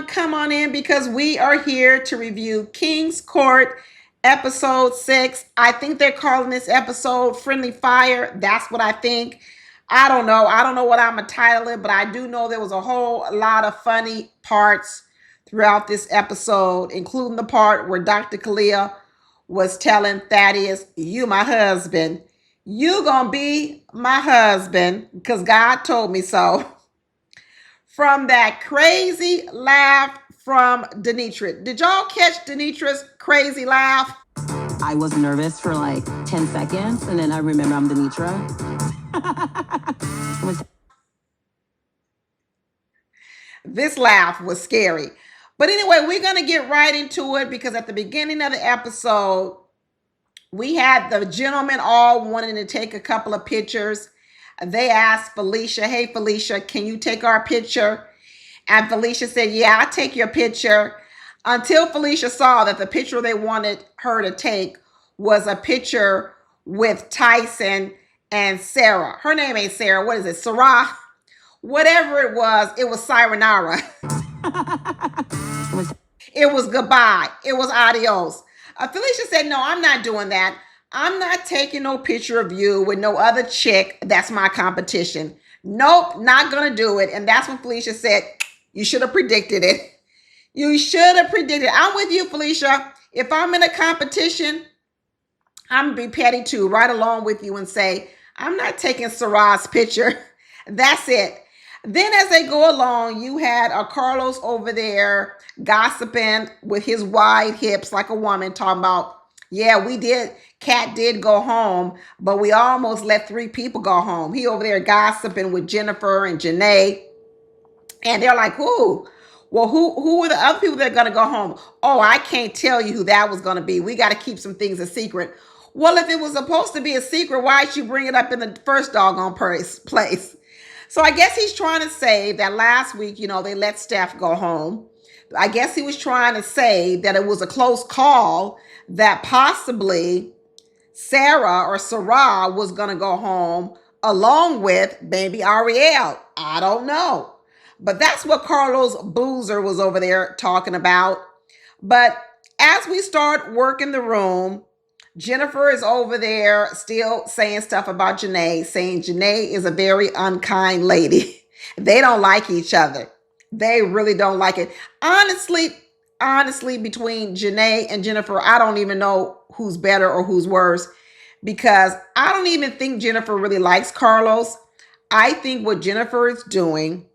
come on in because we are here to review King's Court episode 6. I think they're calling this episode Friendly Fire. That's what I think. I don't know. I don't know what I'm going to title it, but I do know there was a whole lot of funny parts throughout this episode, including the part where Dr. Kalia was telling Thaddius, "You my husband. You gonna be my husband because God told me so." From that crazy laugh from Denitra. Did y'all catch Denitra's crazy laugh? I was nervous for like 10 seconds, and then I remember I'm Denitra. This laugh was scary. But anyway, we're going to get right into it because at the beginning of the episode, we had the gentlemen all wanting to take a couple of pictures. They asked Felicia, "Hey, Felicia, can you take our picture?" And Felicia said, "Yeah, I'll take your picture." Until Felicia saw that the picture they wanted her to take was a picture with Tyson and Sarah. Her name ain't Sarah. What is it? Sarah? Whatever it was Sayonara. It was goodbye. It was adios. Felicia said, "No, I'm not doing that. I'm not taking no picture of you with no other chick. That's my competition. Nope, not going to do it." And that's when Felicia said, "You should have predicted it. You should have predicted it." I'm with you, Felicia. If I'm in a competition, I'm going to be petty too, right along with you and say, "I'm not taking Sarah's picture." That's it. Then as they go along, you had Carlos over there gossiping with his wide hips like a woman, talking about, "Yeah, we did. Kat did go home, but we almost let 3 people go home." He over there gossiping with Jennifer and JANAE. And they're like, "Who? Well, who are the other people that are going to go home?" "Oh, I can't tell you who that was going to be. We got to keep some things a secret." Well, if it was supposed to be a secret, why did you bring it up in the first doggone place? So I guess he's trying to say that last week, they let Steph go home. I guess he was trying to say that it was a close call, that possibly Sarah or Sarah was going to go home along with baby Ariel. I don't know. But that's what Carlos Boozer was over there talking about. But as we start working the room, Jennifer is over there still saying stuff about JANAE, saying JANAE is a very unkind lady. They don't like each other. They really don't like it. Honestly, between JANAE and Jennifer, I don't even know who's better or who's worse, because I don't even think Jennifer really likes Carlos. I think what Jennifer is doing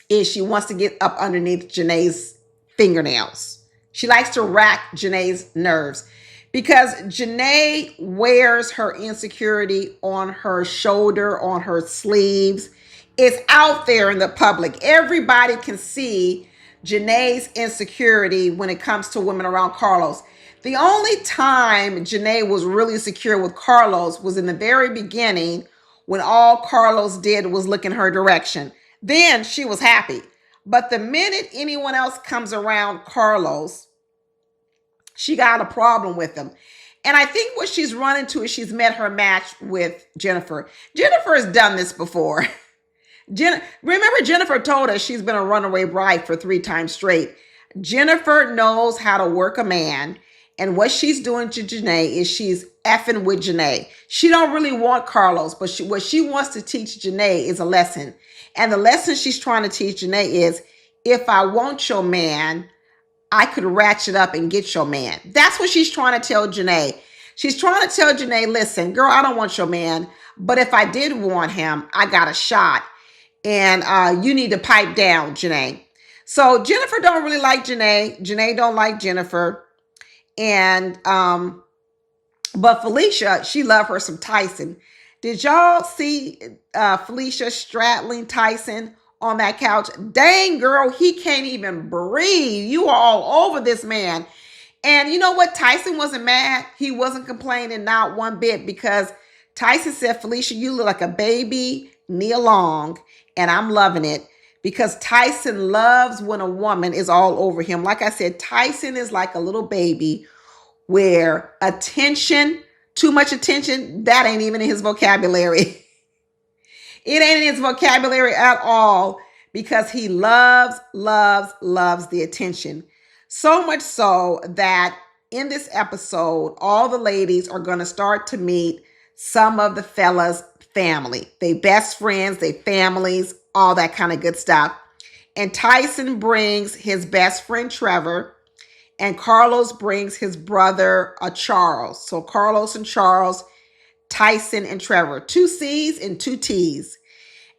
is she wants to get up underneath JANAE's fingernails. She likes to rack JANAE's nerves because JANAE wears her insecurity on her shoulder, on her sleeves. It's out there in the public. Everybody can see JANAE's insecurity when it comes to women around Carlos. The only time JANAE was really secure with Carlos was in the very beginning, when all Carlos did was look in her direction. Then she was happy. But the minute anyone else comes around Carlos, she got a problem with him. And I think what she's run into is she's met her match with Jennifer. Jennifer has done this before. Remember, Jennifer told us she's been a runaway bride for 3 times straight. Jennifer knows how to work a man. And what she's doing to JANAE is she's effing with JANAE. She don't really want Carlos, but what she wants to teach JANAE is a lesson. And the lesson she's trying to teach JANAE is, if I want your man, I could ratchet up and get your man. That's what she's trying to tell JANAE. She's trying to tell JANAE, "Listen, girl, I don't want your man, but if I did want him, I got a shot. And you need to pipe down, JANAE." So Jennifer don't really like JANAE. JANAE don't like Jennifer. And but Felicia, she loved her some Tyson. Did y'all see Felicia straddling Tyson on that couch? Dang, girl, he can't even breathe. You are all over this man. And you know what? Tyson wasn't mad. He wasn't complaining, not one bit, because Tyson said, "Felicia, you look like a baby Nia Long, and I'm loving it." Because Tyson loves when a woman is all over him. Like I said, Tyson is like a little baby where attention, too much attention, that ain't even in his vocabulary. It ain't in his vocabulary at all, because he loves, loves, loves the attention. So much so that in this episode, all the ladies are going to start to meet some of the fellas' family. They best friends, they families, all that kind of good stuff. And Tyson brings his best friend Trevor, and Carlos brings his brother Charles. So Carlos and Charles, Tyson and Trevor, two C's and two T's.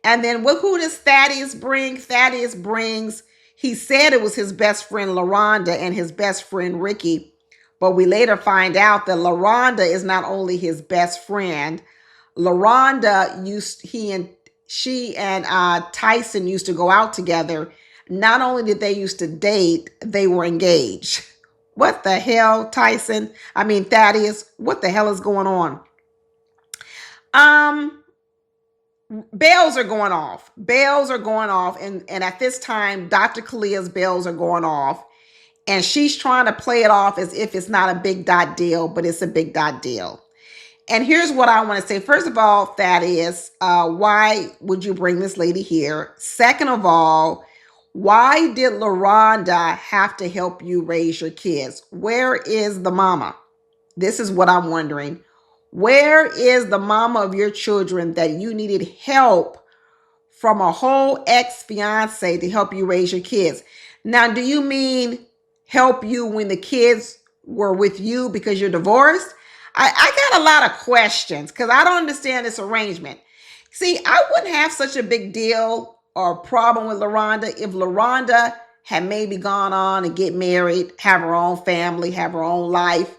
And then who does Thaddius bring? Thaddius brings, he said it was his best friend LaRonda and his best friend Ricky. But we later find out that LaRonda is not only his best friend. LaRonda she and Tyson used to go out together. Not only did they used to date, they were engaged. What the hell, Thaddius? What the hell is going on? Bells are going off. Bells are going off. And at this time, Dr. Kalia's bells are going off. And she's trying to play it off as if it's not a big dot deal, but it's a big dot deal. And here's what I want to say. First of all, Thaddius, why would you bring this lady here? Second of all, why did LaRonda have to help you raise your kids? Where is the mama? This is what I'm wondering. Where is the mama of your children that you needed help from a whole ex-fiancé to help you raise your kids? Now, do you mean help you when the kids were with you because you're divorced? I got a lot of questions because I don't understand this arrangement. See, I wouldn't have such a big deal or problem with LaRonda if LaRonda had maybe gone on and get married, have her own family, have her own life,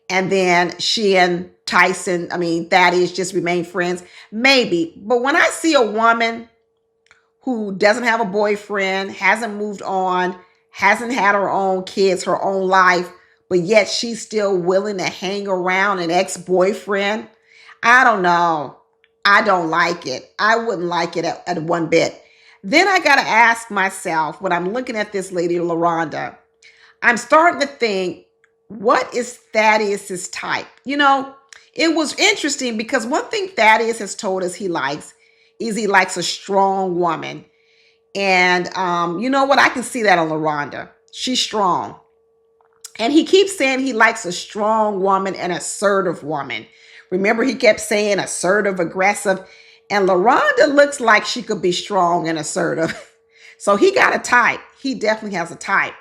and then she and Thaddius just remain friends. Maybe. But when I see a woman who doesn't have a boyfriend, hasn't moved on, hasn't had her own kids, her own life, but yet she's still willing to hang around an ex-boyfriend, I don't know. I don't like it. I wouldn't like it at one bit. Then I got to ask myself, when I'm looking at this lady, LaRonda, I'm starting to think, what is Thaddius's type? It was interesting because one thing Thaddius has told us he likes is he likes a strong woman. And you know what? I can see that on LaRonda. She's strong. And he keeps saying he likes a strong woman, an assertive woman. Remember, he kept saying assertive, aggressive. And LaRonda looks like she could be strong and assertive. So he got a type. He definitely has a type.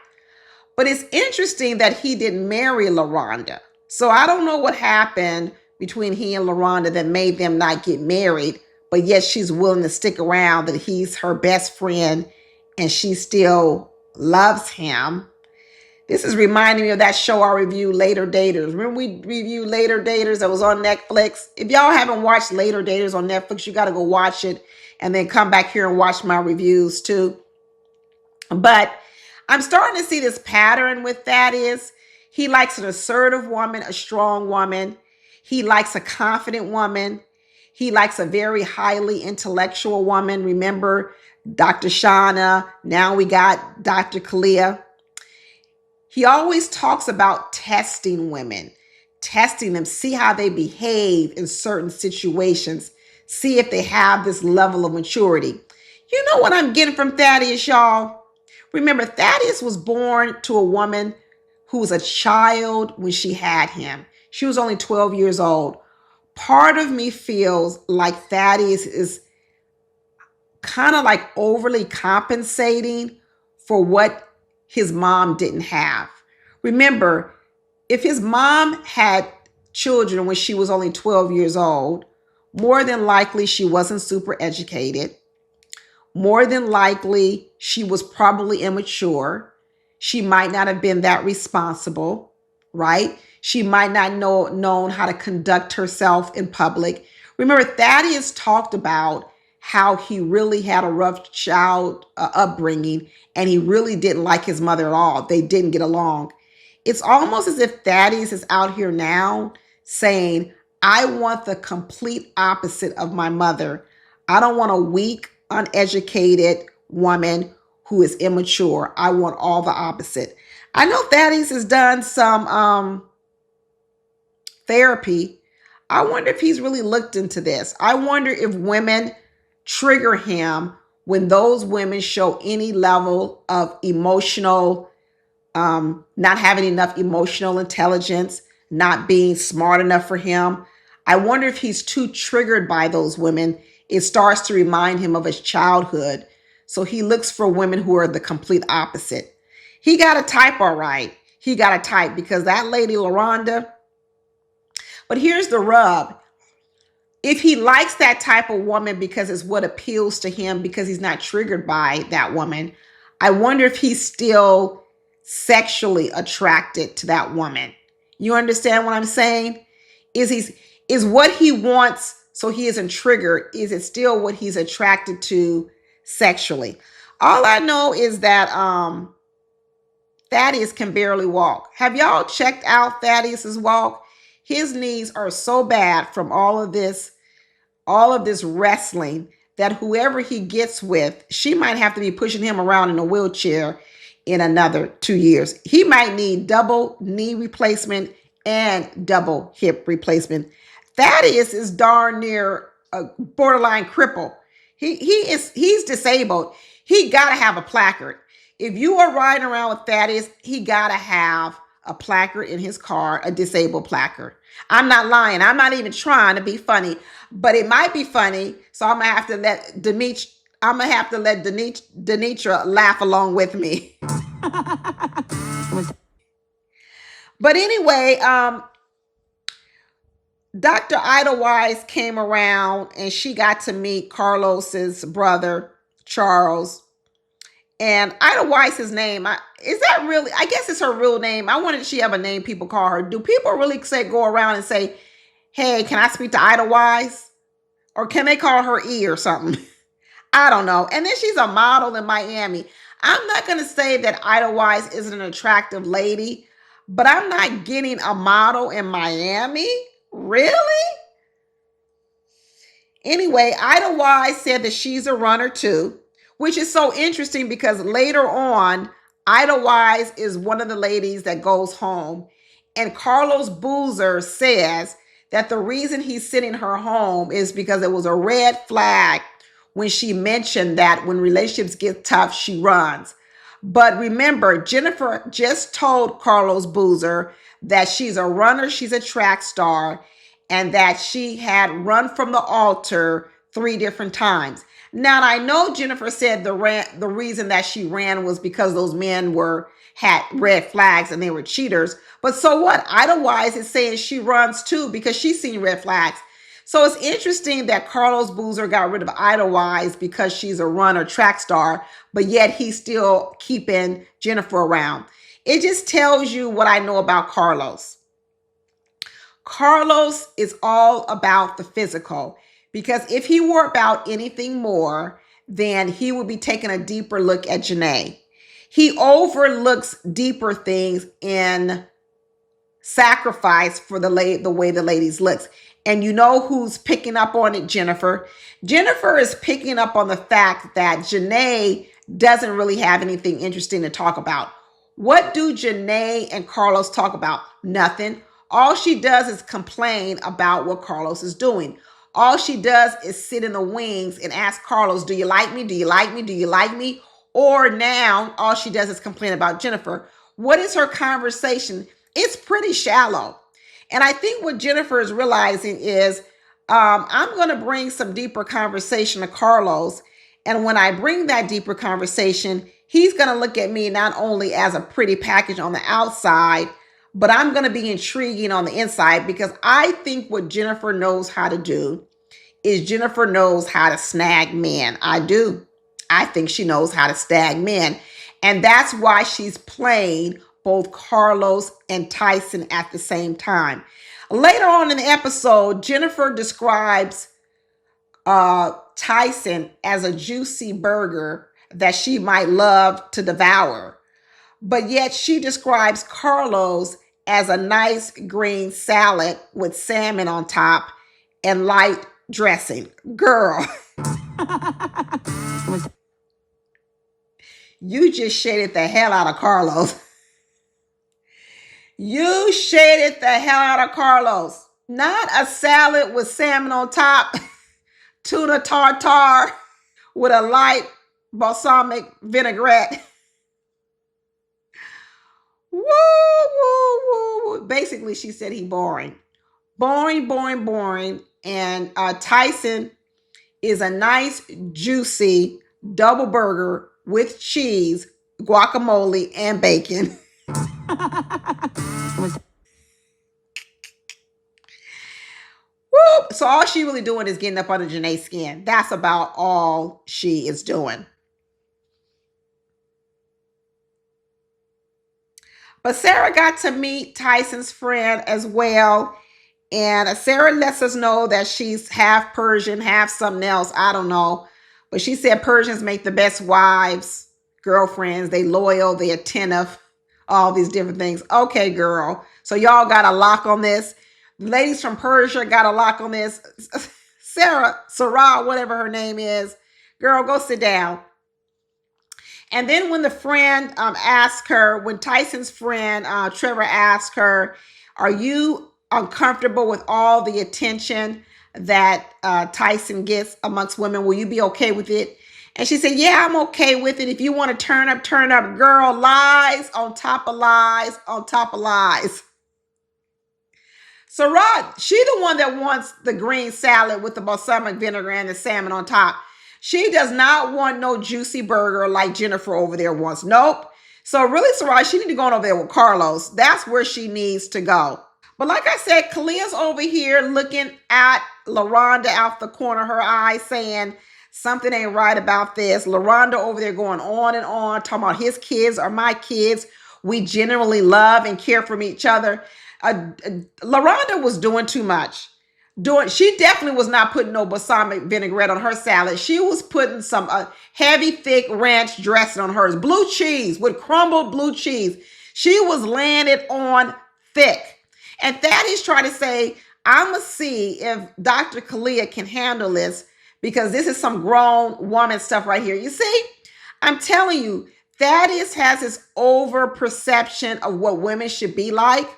But it's interesting that he didn't marry LaRonda. So I don't know what happened between he and LaRonda that made them not get married, but yet she's willing to stick around, that he's her best friend and she still loves him. This is reminding me of that show I reviewed, Later Daters. Remember we reviewed Later Daters that was on Netflix? If y'all haven't watched Later Daters on Netflix, you got to go watch it and then come back here and watch my reviews too. But I'm starting to see this pattern with Thaddius. He likes an assertive woman, a strong woman. He likes a confident woman. He likes a very highly intellectual woman. Remember Dr. Shauna. Now we got Dr. Kalia. He always talks about testing women, testing them, see how they behave in certain situations, see if they have this level of maturity. You know what I'm getting from Thaddius, y'all? Remember, Thaddius was born to a woman who was a child when she had him. She was only 12 years old. Part of me feels like Thaddius is kind of like overly compensating for what his mom didn't have. Remember, if his mom had children when she was only 12 years old, more than likely she wasn't super educated. More than likely she was probably immature. She might not have been that responsible, right? She might not known how to conduct herself in public. Remember, Thaddius talked about how he really had a rough child upbringing and he really didn't like his mother at all. They didn't get along. It's almost as if Thaddius is out here now saying, I want the complete opposite of my mother. I don't want a weak, uneducated woman who is immature. I want all the opposite. I know Thaddius has done some therapy. I wonder if he's really looked into this. I wonder if women trigger him when those women show any level of emotional, not having enough emotional intelligence, not being smart enough for him. I wonder if he's too triggered by those women. It starts to remind him of his childhood. So he looks for women who are the complete opposite. He got a type, all right. He got a type because that lady, LaRonda. But here's the rub. If he likes that type of woman because it's what appeals to him, because he's not triggered by that woman, I wonder if he's still sexually attracted to that woman. You understand what I'm saying? Is what he wants, so he isn't triggered, is it still what he's attracted to sexually? All I know is that Thaddius can barely walk. Have y'all checked out Thaddeus's walk? His knees are so bad from all of this wrestling, that whoever he gets with, she might have to be pushing him around in a wheelchair in another 2 years. He might need double knee replacement and double hip replacement. Thaddeus is darn near a borderline cripple. He's disabled. He gotta have a placard. If you are riding around with Thaddeus, he gotta have a placard in his car, a disabled placard. I'm not lying. I'm not even trying to be funny, but it might be funny. So I'm gonna have to let Denitra laugh along with me. But anyway, Dr. Idlewise came around and she got to meet Carlos's brother, Charles. And Idlewise's name, is that really, I guess it's her real name. I wonder if she have a name people call her. Do people really go around and say, hey, can I speak to Idlewise? Or can they call her E or something? I don't know. And then she's a model in Miami. I'm not going to say that Idlewise isn't an attractive lady, but I'm not getting a model in Miami. Really? Anyway, Idlewise said that she's a runner too, which is so interesting because later on, Idlewise is one of the ladies that goes home. And Carlos Boozer says that the reason he's sending her home is because it was a red flag when she mentioned that when relationships get tough, she runs. But remember, Jennifer just told Carlos Boozer that she's a runner, she's a track star, and that she had run from the altar 3 different times. Now, I know Jennifer said the reason that she ran was because those men had red flags and they were cheaters. But so what? Idlewise is saying she runs too because she's seen red flags. So it's interesting that Carlos Boozer got rid of Idlewise because she's a runner track star, but yet he's still keeping Jennifer around. It just tells you what I know about Carlos. Carlos is all about the physical, because if he were about anything more, then he would be taking a deeper look at JANAE. He overlooks deeper things in sacrifice for the way the ladies looks. And you know who's picking up on it? Jennifer. Jennifer is picking up on the fact that JANAE doesn't really have anything interesting to talk about. What do JANAE and Carlos talk about? Nothing. All she does is complain about what Carlos is doing. All she does is sit in the wings and ask Carlos, do you like me? Do you like me? Do you like me? Or now all she does is complain about Jennifer. What is her conversation? It's pretty shallow. And I think what Jennifer is realizing is I'm going to bring some deeper conversation to Carlos. And when I bring that deeper conversation, he's going to look at me not only as a pretty package on the outside, but I'm going to be intriguing on the inside, because I think what Jennifer knows how to do is Jennifer knows how to snag men. I do. I think she knows how to snag men. And that's why she's playing both Carlos and Tyson at the same time. Later on in the episode, Jennifer describes Tyson as a juicy burger that she might love to devour. But yet she describes Carlos as a nice green salad with salmon on top and light dressing. Girl, you just shaded the hell out of Carlos. You shaded the hell out of Carlos. Not a salad with salmon on top, tuna tartare with a light balsamic vinaigrette. Woo, woo, woo, woo. Basically, she said he boring. Boring, boring, boring. And Tyson is a nice, juicy double burger with cheese, guacamole, and bacon. Whoop. So all she really doing is getting up under JANAE's skin. That's about all she is doing. But Sarah got to meet Tyson's friend as well. And Sarah lets us know that she's half Persian, half something else. I don't know. But she said Persians make the best wives, girlfriends. They loyal, they attentive, all these different things. Okay, girl. So y'all got a lock on this. Ladies from Persia got a lock on this. Sarah, whatever her name is. Girl, go sit down. And then when the friend asked her, when Tyson's friend, Trevor, asked her, are you uncomfortable with all the attention that Tyson gets amongst women? Will you be okay with it? And she said, yeah, I'm okay with it. If you want to turn up, turn up. Girl, lies on top of lies on top of lies. Sarah, she the one that wants the green salad with the balsamic vinegar and the salmon on top. She does not want no juicy burger like Jennifer over there wants. Nope. So really, Sarah, she need to go on over there with Carlos. That's where she needs to go. But like I said, Kalia's over here looking at LaRonda out the corner of her eye saying something ain't right about this. LaRonda over there going on and on, talking about his kids are my kids. We generally love and care for each other. LaRonda was doing too much. She definitely was not putting no balsamic vinaigrette on her salad. She was putting some heavy, thick ranch dressing on hers. Blue cheese with crumbled blue cheese. She was laying it on thick. And Thaddius tried to say, I'm going to see if Dr. Kalia can handle this because this is some grown woman stuff right here. You see, I'm telling you, Thaddius has this over perception of what women should be like.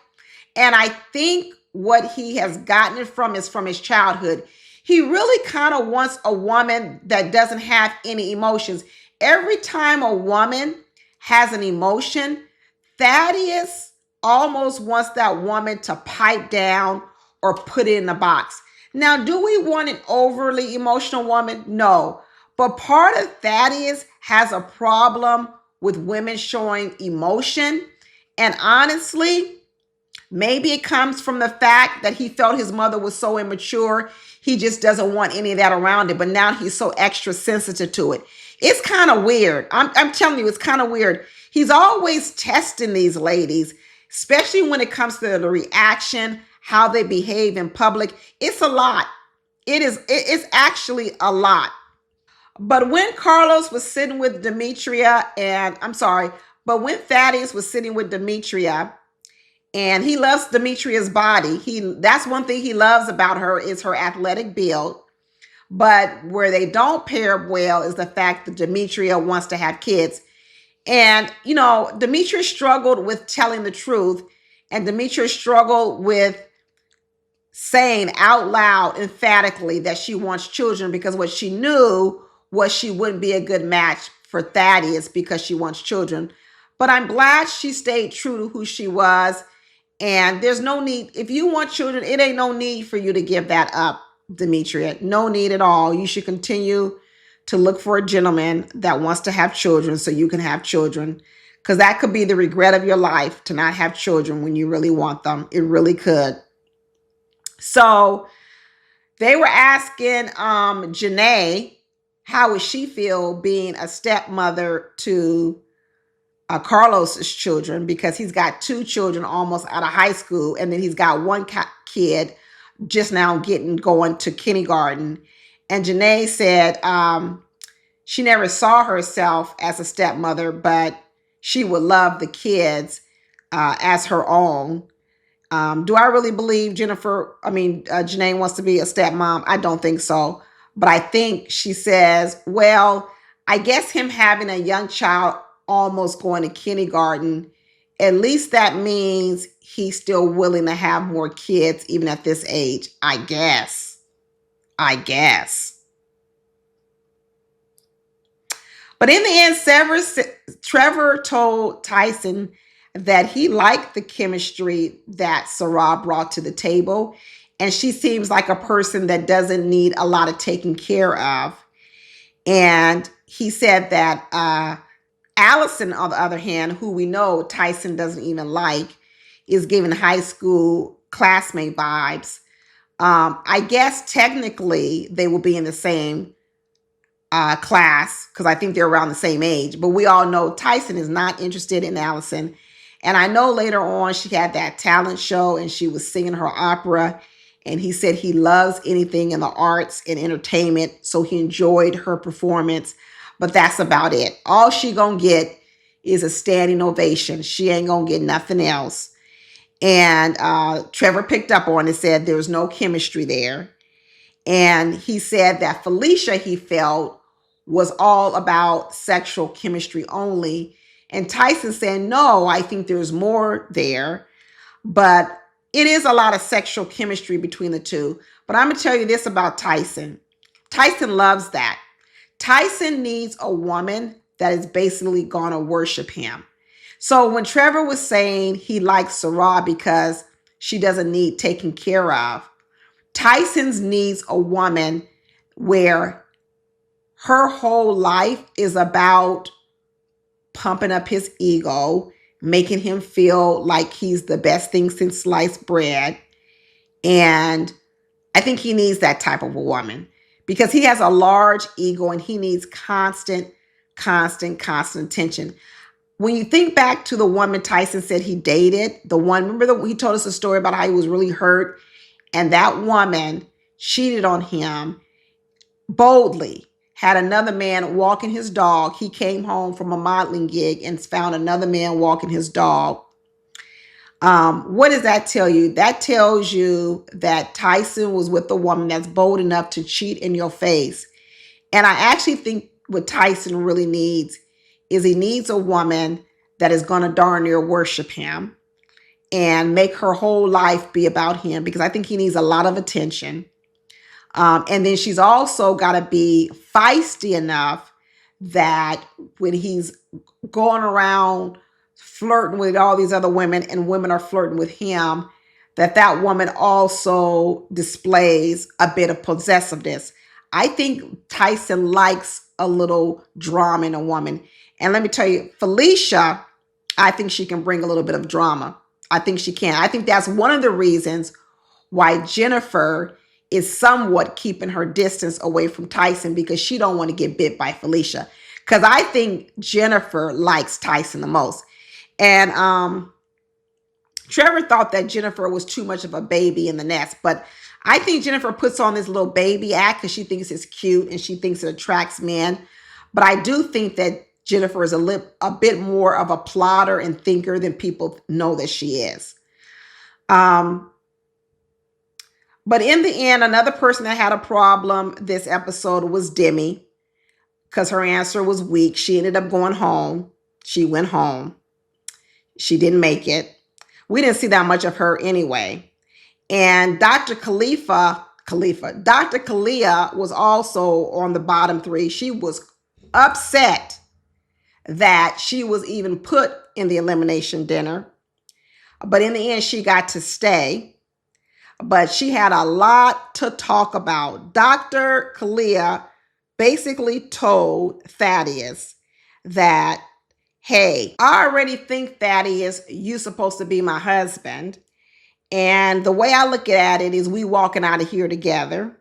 And I think what he has gotten it from is from his childhood. He really kind of wants a woman that doesn't have any emotions. Every time a woman has an emotion, Thaddius almost wants that woman to pipe down or put it in a box. Now, do we want an overly emotional woman? No. But part of Thaddius has a problem with women showing emotion. And honestly, maybe it comes from the fact that he felt his mother was so immature. He just doesn't want any of that around it. But now he's so extra sensitive to it. It's kind of weird. I'm telling you, it's kind of weird. He's always testing these ladies, especially when it comes to the reaction, how they behave in public. It's a lot. It's actually a lot. But when Carlos was sitting with Demetria, but when Thaddius was sitting with Demetria, and he loves Demetria's body. That's one thing he loves about her is her athletic build. But where they don't pair well is the fact that Demetria wants to have kids. And, Demetria struggled with telling the truth. And Demetria struggled with saying out loud emphatically that she wants children because what she knew was she wouldn't be a good match for Thaddius because she wants children. But I'm glad she stayed true to who she was. And there's no need, if you want children, it ain't no need for you to give that up, Demetria. No need at all. You should continue to look for a gentleman that wants to have children so you can have children. Because that could be the regret of your life to not have children when you really want them. It really could. So they were asking JANAE, how would she feel being a stepmother to Carlos's children, because he's got two children almost out of high school, and then he's got one kid just now going to kindergarten. And JANAE said she never saw herself as a stepmother, but she would love the kids as her own. Do I really believe JANAE wants to be a stepmom? I don't think so. But I think she says, well, I guess him having a young child almost going to kindergarten, at least that means he's still willing to have more kids even at this age. I guess. But in the end, Trevor told Tyson that he liked the chemistry that Sarah brought to the table. And she seems like a person that doesn't need a lot of taking care of. And he said that Allison, on the other hand, who we know Tyson doesn't even like, is giving high school classmate vibes. I guess technically they will be in the same class because I think they're around the same age. But we all know Tyson is not interested in Allison. And I know later on she had that talent show and she was singing her opera. And he said he loves anything in the arts and entertainment. So he enjoyed her performance. But that's about it. All she gonna get is a standing ovation. She ain't gonna get nothing else. And Trevor picked up on it, said there's no chemistry there. And he said that Felicia, he felt, was all about sexual chemistry only. And Tyson said, no, I think there's more there. But it is a lot of sexual chemistry between the two. But I'm going to tell you this about Tyson. Tyson loves that. Tyson needs a woman that is basically going to worship him. So when Trevor was saying he likes Sarah because she doesn't need taken care of, Tyson's needs a woman where her whole life is about pumping up his ego, making him feel like he's the best thing since sliced bread. And I think he needs that type of a woman because he has a large ego and he needs constant attention. When you think back to the woman Tyson said he dated, the one, remember he told us a story about how he was really hurt and that woman cheated on him boldly, had another man walking his dog. He came home from a modeling gig and found another man walking his dog. What does that tell you? That tells you that Tyson was with a woman that's bold enough to cheat in your face. And I actually think what Tyson really needs is he needs a woman that is going to darn near worship him and make her whole life be about him because I think he needs a lot of attention. And then she's also got to be feisty enough that when he's going around flirting with all these other women and women are flirting with him, that woman also displays a bit of possessiveness. I think Tyson likes a little drama in a woman. And let me tell you, Felicia, I think she can bring a little bit of drama. I think she can. I think that's one of the reasons why Jennifer is somewhat keeping her distance away from Tyson because she don't want to get bit by Felicia. Because I think Jennifer likes Tyson the most. And Trevor thought that Jennifer was too much of a baby in the nest. But I think Jennifer puts on this little baby act because she thinks it's cute and she thinks it attracts men. But I do think that Jennifer is a bit more of a plotter and thinker than people know that she is. But in the end, another person that had a problem this episode was Demi because her answer was weak. She ended up going home. She went home. She didn't make it. We didn't see that much of her anyway. And Dr. Dr. Kalia was also on the bottom three. She was upset that she was even put in the elimination dinner. But in the end, she got to stay. But she had a lot to talk about. Dr. Kalia basically told Thaddius that, hey, I already think, Thaddius, you're supposed to be my husband. And the way I look at it is we walking out of here together.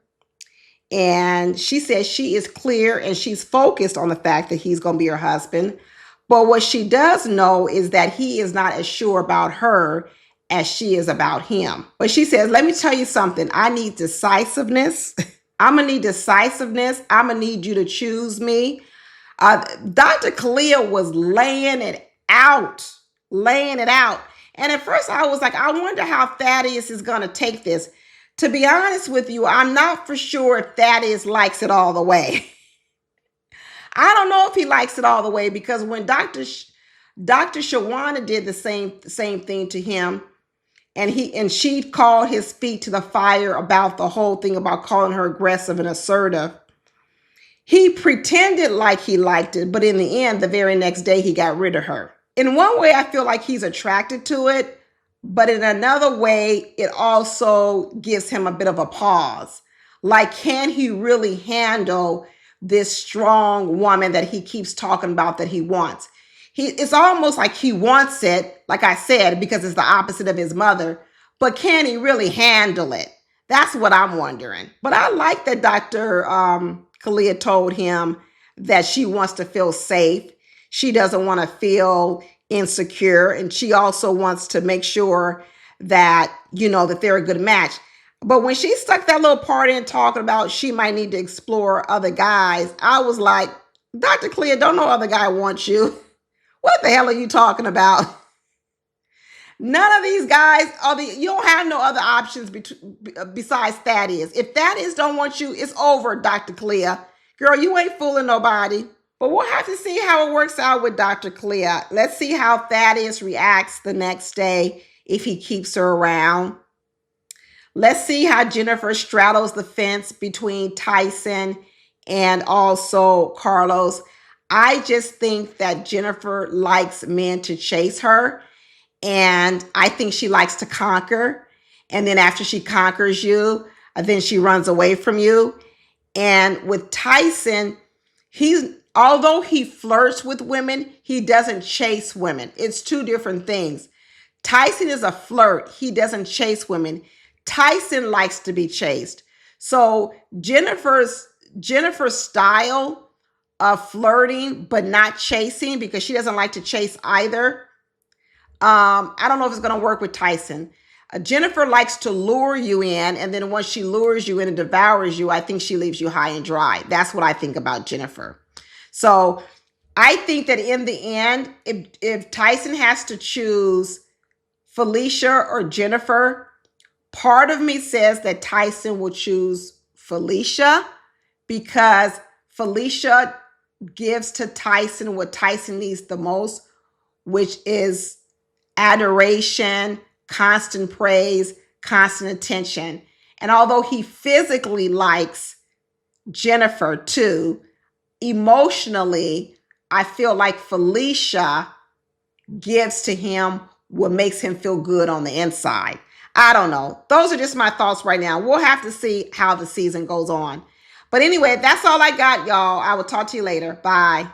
And she says she is clear and she's focused on the fact that he's going to be her husband. But what she does know is that he is not as sure about her as she is about him. But she says, let me tell you something. I need decisiveness. I'm going to need decisiveness. I'm going to need you to choose me. Dr. Kalia was laying it out. And at first I was like, I wonder how Thaddius is going to take this. To be honest with you, I'm not for sure if Thaddius likes it all the way. I don't know if he likes it all the way because when Dr. Shawana did the same thing to him, and she called his feet to the fire about the whole thing about calling her aggressive and assertive. He pretended like he liked it, but in the end, the very next day, he got rid of her. In one way, I feel like he's attracted to it, but in another way, it also gives him a bit of a pause. Like, can he really handle this strong woman that he keeps talking about that he wants? It's almost like he wants it, like I said, because it's the opposite of his mother, but can he really handle it? That's what I'm wondering. But I like that Dr. Kalia told him that she wants to feel safe. She doesn't want to feel insecure. And she also wants to make sure that, that they're a good match. But when she stuck that little part in talking about she might need to explore other guys, I was like, Dr. Kalia, don't no other guy want you. What the hell are you talking about? None of these guys you don't have no other options besides Thaddius. If Thaddius don't want you, it's over, Dr. Clea. Girl, you ain't fooling nobody. But we'll have to see how it works out with Dr. Clea. Let's see how Thaddius reacts the next day if he keeps her around. Let's see how Jennifer straddles the fence between Tyson and also Carlos. I just think that Jennifer likes men to chase her. And I think she likes to conquer. And then after she conquers you, then she runs away from you. And with Tyson, although he flirts with women, he doesn't chase women. It's two different things. Tyson is a flirt. He doesn't chase women. Tyson likes to be chased. So Jennifer's style of flirting, but not chasing, because she doesn't like to chase either. I don't know if it's going to work with Tyson. Jennifer likes to lure you in, and then once she lures you in and devours you, I think she leaves you high and dry. That's what I think about Jennifer. So I think that in the end, if Tyson has to choose Felicia or Jennifer, part of me says that Tyson will choose Felicia, because Felicia gives to Tyson what Tyson needs the most, which is adoration, constant praise, constant attention. And although he physically likes Jennifer too, emotionally, I feel like Felicia gives to him what makes him feel good on the inside. I don't know. Those are just my thoughts right now. We'll have to see how the season goes on. But anyway, that's all I got, y'all. I will talk to you later. Bye.